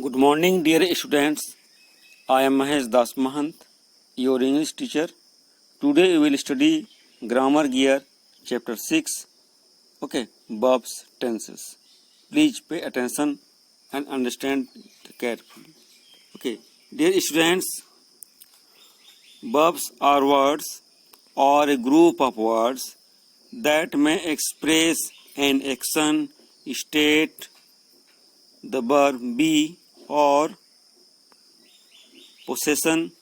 Good morning, dear students. I am Mahesh Das Mahant, your English teacher. Today we will study Grammar Gear, Chapter 6. Okay, verbs, tenses. Please pay attention and understand carefully. Okay, dear students, verbs are words or a group of words that may express an action, state, the verb be, or possession,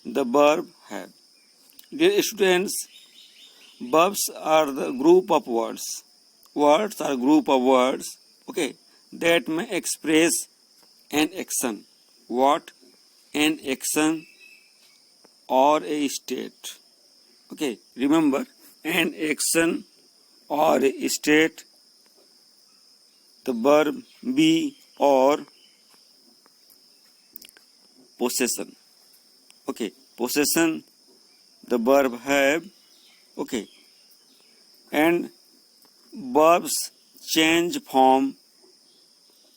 the verb have. Dear students, verbs are the group of words. Words are group of words, okay, that may express an action. What? An action or a state. Okay, remember, an action or a state, the verb be or possession. Okay, possession, the verb have. Okay, and verbs change form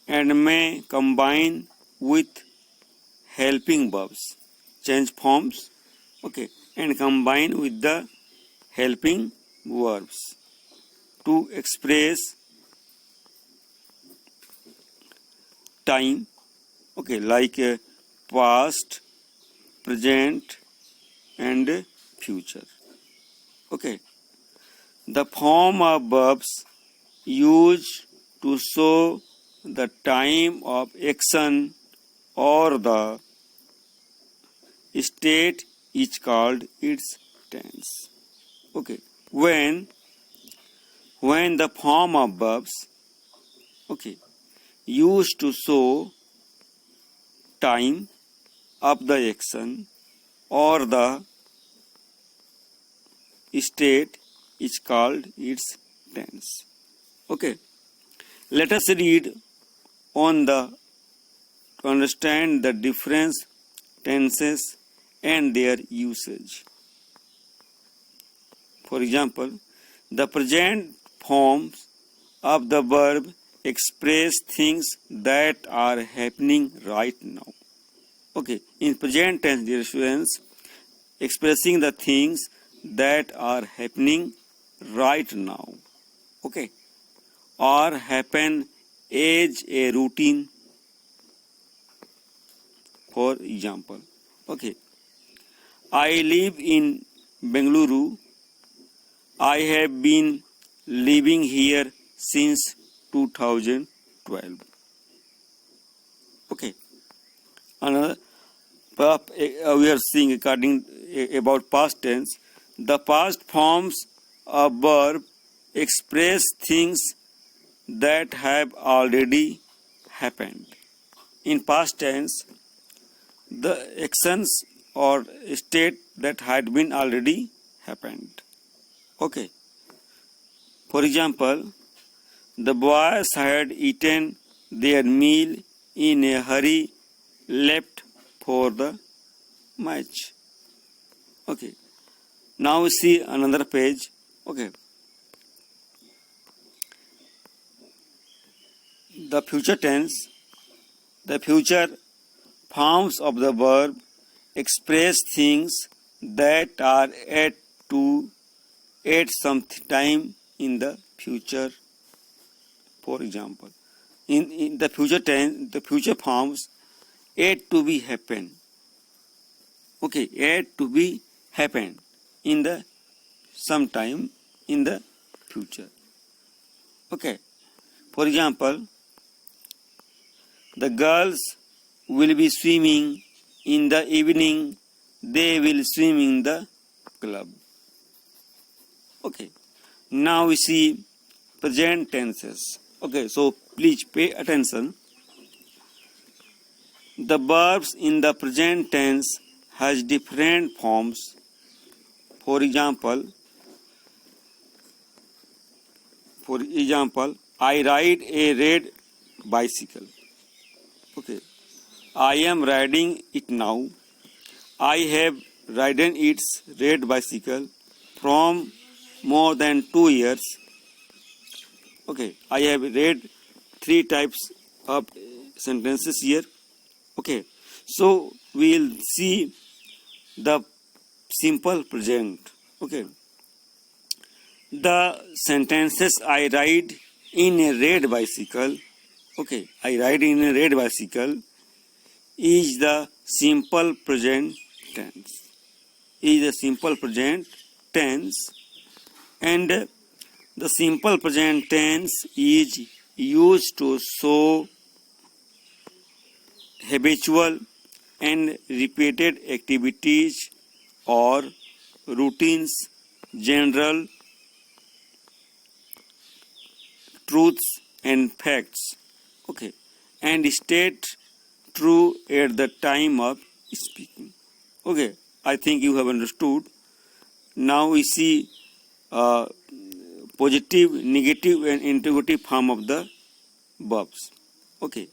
and may combine with helping verbs. Change forms, okay, and combine with the helping verbs to express time, okay, like past, present, and future. Okay, the form of verbs used to show the time of action or the state is called its tense. Okay, when the form of verbs, okay, used to show time of the action or the state is called its tense. Okay, let us read on the to understand the difference tenses and their usage. For example, the present forms of the verb express things that are happening right now. Okay, in present tense, dear students, expressing the things that are happening right now. Okay, or happen as a routine. For example, okay, I live in Bengaluru. I have been living here since 2012. Okay, another we are seeing according about past tense. The past forms of verb express things that have already happened. In past tense, the actions or state that had been already happened. Okay. For example, the boys had eaten their meal in a hurry, left for the match. Okay. Now we see another page. Okay. The future tense, the future forms of the verb express things that are at some time in the future. For example, in the future tense, the future forms yet to be happen. Okay, yet to be happen in the sometime in the future. Okay, for example, the girls will be swimming in the evening. They will swim in the club. Okay, now we see present tenses. Okay, so please pay attention. The verbs in the present tense has different forms. For example, I ride a red bicycle. Okay, I am riding it now. I have ridden its red bicycle from more than 2 years. Okay, I have read 3 types of sentences here. Okay, so we'll see the simple present. Okay, the sentences I ride in a red bicycle. Okay, I ride in a red bicycle is the simple present tense. Is the simple present tense, and the simple present tense is used to show habitual and repeated activities or routines, general truths and facts. Okay, and state true at the time of speaking. Okay, I think you have understood. Now we see positive, negative, and interrogative form of the verbs. Okay,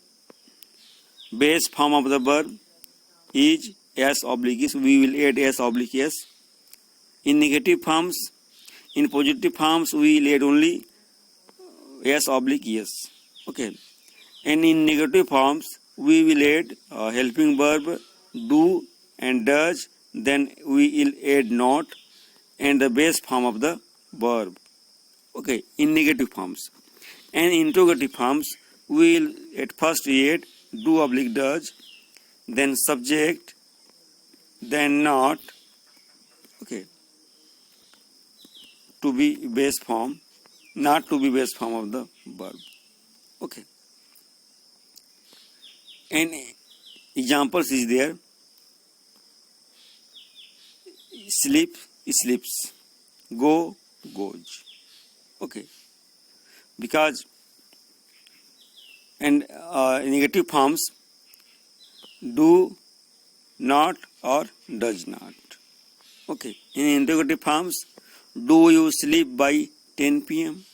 base form of the verb is s oblique s. We will add s oblique s. In negative forms, in positive forms, we will add only s oblique s. Okay, and in negative forms, we will add helping verb do and does. Then we will add not and the base form of the verb. Okay, in negative forms. And in interrogative forms, we will at first add do oblique does, then subject, then not. Okay, to be base form, not to be base form of the verb. Okay, and examples is there. Sleep, sleeps. Go, goes. Okay, because and negative forms do not or does not. Okay, in interrogative forms, do you sleep by 10 p.m.?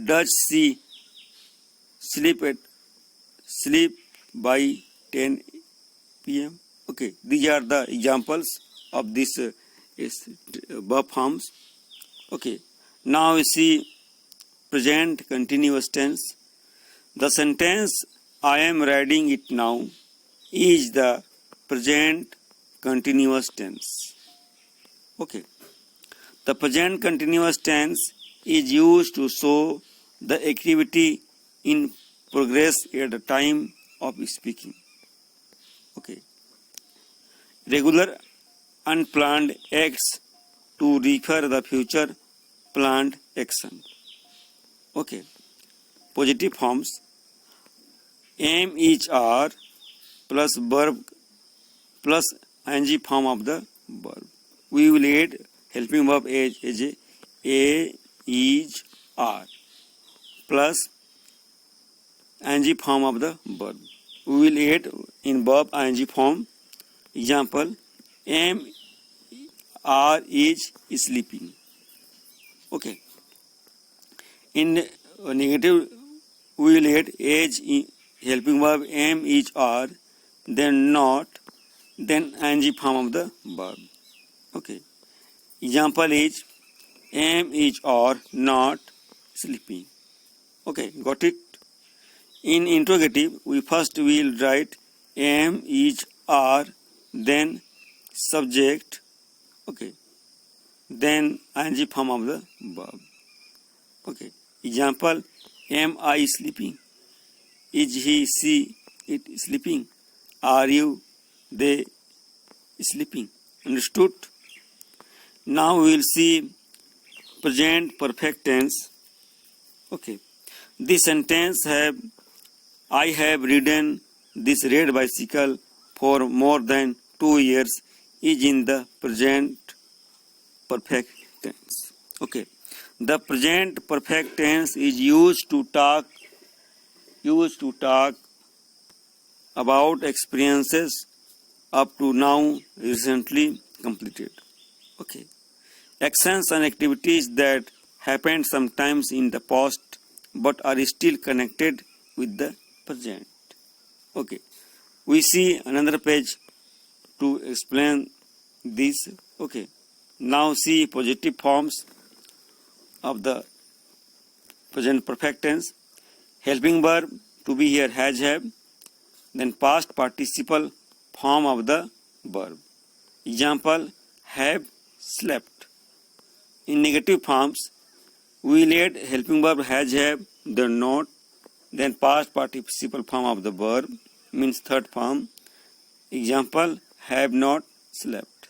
Does she sleep by 10 p.m.? Okay, these are the examples of this verb forms. Okay, now we see present continuous tense. The sentence I am writing it now is the present continuous tense. Okay, the present continuous tense is used to show the activity in progress at the time of speaking. Okay, regular unplanned acts to refer the future planned action. Okay, positive forms am is are plus verb plus ing form of the verb. We will add helping verb as a is are plus ing form of the verb. We will add in verb ing form. Example, am are is sleeping. Okay, in negative we will add as helping verb am is are, then not, then ing form of the verb. Okay, example is am is or not sleeping. Okay, got it? In interrogative, we first will write am is are, then subject, okay, then ing form of the verb. Okay, example, am I sleeping? Is he, she, it sleeping? Are you, they sleeping? Understood? Now we will see present perfect tense. Okay, this sentence I have ridden this red bicycle for more than 2 years is in the present perfect tense. Okay, the present perfect tense is used to talk about experiences up to now recently completed. Okay, actions and activities that happened sometimes in the past but are still connected with the present. Okay, we see another page to explain this. Okay, now see positive forms of the present perfect tense. Helping verb to be here has have, then past participle form of the verb. Example, have slept. In negative forms, will add helping verb has have, the not, then past participle form of the verb means third form. Example, have not slept.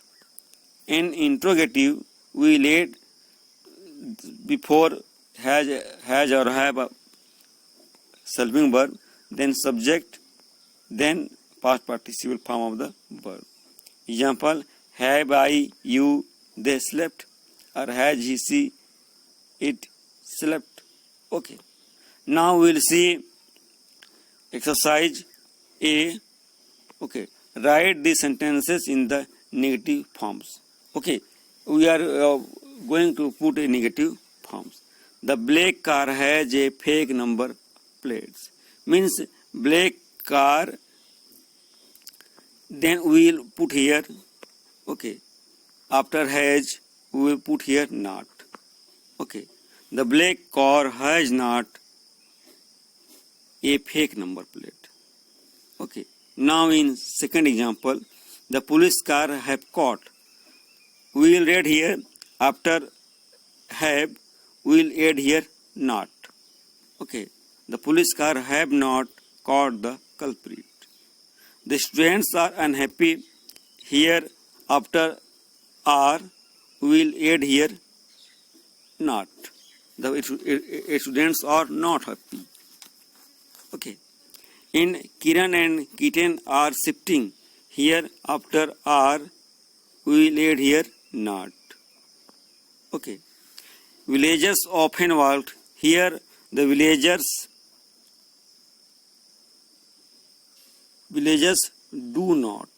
In interrogative, will add before has or have a helping verb, then subject, then past participle form of the verb. Example, have I, you, they slept, or has he, she, it slept. Okay. Now we will see exercise A. Okay. Write the sentences in the negative forms. Okay. We are going to put a negative forms. The black car has a fake number plates. Means black car. Then we will put here. Okay. After has, we will put here not. Okay. The black car has not a fake number plate. Okay. Now in second example, the police car have caught. We will read here after have, we will add here not. Okay. The police car have not caught the culprit. The students are unhappy. Here after are, we will add here not. The students are not happy. Okay. In Kiran and Kitten are shifting. Here after are, we will add here not. Okay. Villagers often walked. Here the villagers do not.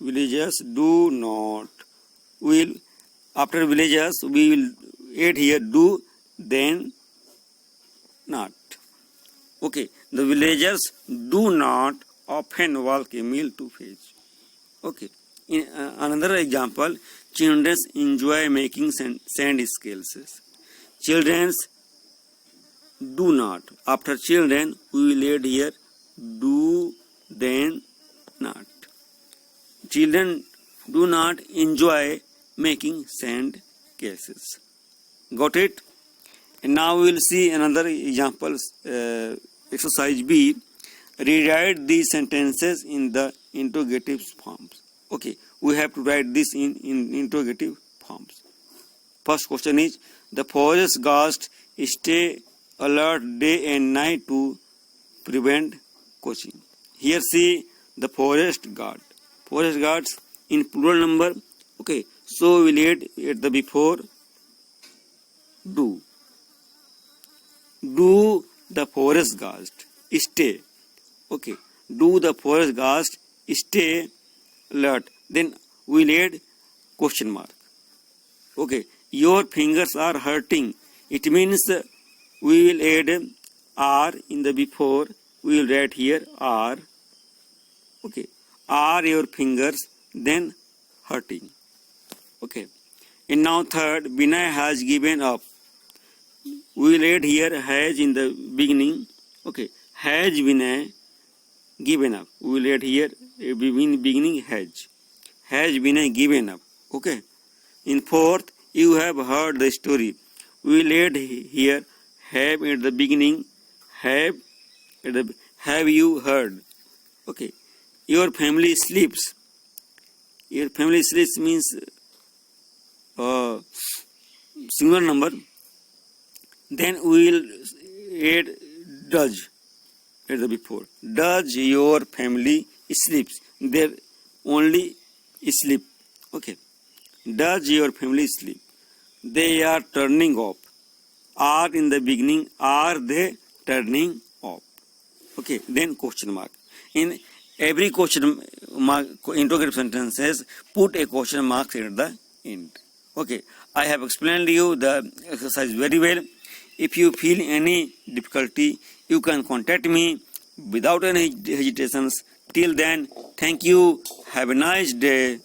Villagers do not. Will after villagers we will add here do, then not. Okay. The villagers do not often walk a mile to fetch. Okay. In another example, children enjoy making sand scales. Children do not. After children, we will add here do, then not. Children do not enjoy making sand cases. Got it? And now we will see another example, exercise B. Rewrite these sentences in the interrogative forms. Okay, we have to write this in interrogative forms. First question is, the forest guards stay alert day and night to prevent poaching. Here see the forest guard. Forest guards in plural number. Okay, so we will add at the before do. Do the forest guards stay. Okay, do the forest guards stay alert. Then we will add question mark. Okay, your fingers are hurting. It means we will add are in the before. We will write here are. Okay, are your fingers then hurting. Okay, and now third, Vinay has given up. We will add here has in the beginning. Okay, has Vinay given up. We will add here beginning has. Has Vinay given up. Okay. In fourth, you have heard the story. We will add here have at the beginning. Have you heard? Okay. Your family sleeps. Your family sleeps means singular number. Then we will add does at the before. Does your family sleeps? There only sleep. Okay. Does your family sleep? They are turning off. Are in the beginning. Are they turning off? Okay. Then question mark. In every question mark interrogative sentences, put a question mark at the end. Okay. I have explained to you the exercise very well. If you feel any difficulty, you can contact me without any hesitations. Till then, thank you. Have a nice day.